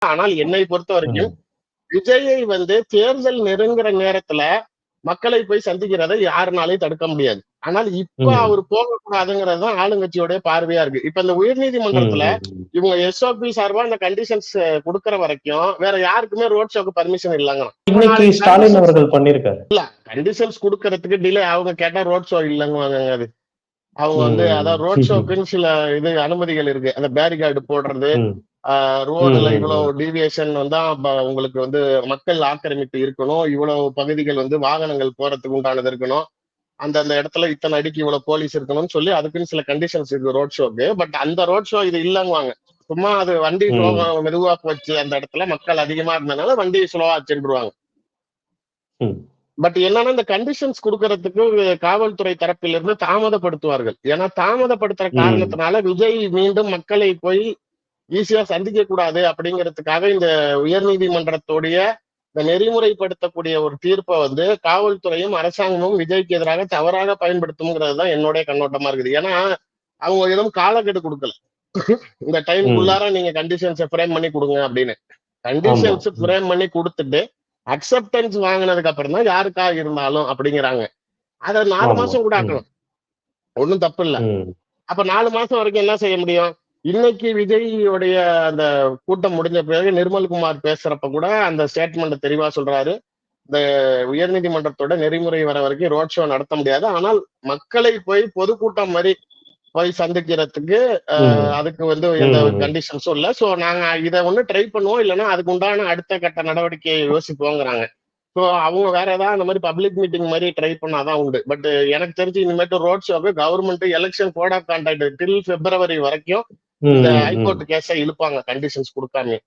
ஆனால் என்னை பொறுத்த வரைக்கும் ம். விஜயை தேர்தல் நெருங்குற நேரத்துல மக்களை போய் சந்திக்கிறதை யாருனாலையும் தடுக்க முடியாது. ஆனால் இப்ப ம். அவர் போகக்கூடாதுங்கிறது தான் ஆளுங்கட்சியோட பார்வையா இருக்கு. இப்ப இந்த ம். உயர்நீதிமன்றத்துல ம். இவங்க எஸ்ஓபி சார்பா இந்த கண்டிஷன்ஸ் குடுக்கற வரைக்கும் வேற யாருக்குமே ரோட் ஷோக்கு பர்மிஷன் இல்லங்கிறான். அப்ப இன்னைக்கு நாளைக்கு ஸ்டாலின் அவர்கள் பண்ணியிருக்காரு. கண்டிஷன்ஸ் குடுக்கறதுக்கு டிலே அவங்க கேட்டா ரோட் ஷோ இல்லங்குவாங்க அது. அவங்க ம். அதாவது ரோட் ஷோக்குன்னு சில அனுமதிகள் இருக்கு. அந்த பேரிகார்டு போடுறது, ம். ம். ரோடுல ம். இவ்வளவு ம். டீவியேஷன் வந்தா உங்களுக்கு மக்கள் ஆக்கிரமிப்பு இருக்கணும். இவ்வளவு பகுதிகள் வாகனங்கள் போறதுக்கு உண்டானது இருக்கணும். அந்தந்த இடத்துல இத்தனை அடிக்கு இவ்வளவு போலீஸ் இருக்கணும்னு சொல்லி அதுக்குன்னு சில கண்டிஷன்ஸ் இருக்கு ரோட் ஷோக்கு. பட் அந்த ரோட் ஷோ இது இல்லங்குவாங்க. சும்மா அது வண்டி ம். மெதுவா போச்சு, அந்த இடத்துல மக்கள் அதிகமா இருந்தனால வண்டி ஸ்லோவா சென்றுவாங்க. ம். பட் என்னன்னா இந்த கண்டிஷன்ஸ் குடுக்கறதுக்கு காவல்துறை தரப்பிலிருந்து தாமதப்படுத்துவார்கள். ஏன்னா தாமதப்படுத்துற ம். காரணத்தினால விஜய் மீண்டும் மக்களை போய் ஈஸியா சந்திக்க கூடாது அப்படிங்கிறதுக்காக இந்த உயர்நீதிமன்றத்துடைய இந்த நெறிமுறைப்படுத்தக்கூடிய ஒரு தீர்ப்பை காவல்துறையும் அரசாங்கமும் விஜய்க்கு எதிராக தவறாக பயன்படுத்தும்ங்கிறது தான் என்னுடைய கண்ணோட்டமா இருக்குது. ஏன்னா அவங்க எதுவும் காலக்கெடு கொடுக்கல. இந்த ம். டைம்குள்ளார நீங்க கண்டிஷன்ஸை ஃப்ரேம் பண்ணி கொடுங்க அப்படின்னு. ஆமா. கண்டிஷன்ஸ் ம். ஃப்ரேம் பண்ணி கொடுத்துட்டு அக்செப்டன்ஸ் வாங்கினதுக்கு அப்புறம் தான் யாருக்காக இருந்தாலும் அப்படிங்கிறாங்க. அதை 4 ஆமா. மாசம் கூட ம். ஆக்கலாம். ஒண்ணும் தப்பு இல்ல. ம். அப்ப 4 மாசம் வரைக்கும் என்ன செய்ய முடியும்? இன்னைக்கு விஜய்யுடைய அந்த கூட்டம் முடிஞ்ச பிறகு நிர்மல்குமார் பேசுறப்ப கூட அந்த ஸ்டேட்மெண்ட் தெளிவா சொல்றாரு. இந்த உயர்நீதிமன்றத்தோட நெறிமுறை வர வரைக்கும் ரோட் ஷோ நடத்த முடியாது. ஆனால் மக்களை போய் பொதுக்கூட்டம் மாதிரி போய் சந்திக்கிறதுக்கு ம். அதுக்கு எந்த ஒரு ம். கண்டிஷன்ஸும் இல்ல. சோ நாங்க இதை ட்ரை பண்ணுவோம். இல்லைன்னா அதுக்கு உண்டான அடுத்த கட்ட நடவடிக்கையை யோசிப்போங்கிறாங்க. சோ அவங்க வேற ஏதாவது அந்த மாதிரி பப்ளிக் மீட்டிங் மாதிரி ட்ரை பண்ணாதான் உண்டு. பட் எனக்கு தெரிஞ்சு இனிமேட்டு ரோட் ஷோக்கு government election code of conduct till February வரைக்கும் இந்த ம். ம். ஹைகோர்ட் கேஸை இழுப்பாங்க கண்டிஷன்ஸ் கொடுக்காம.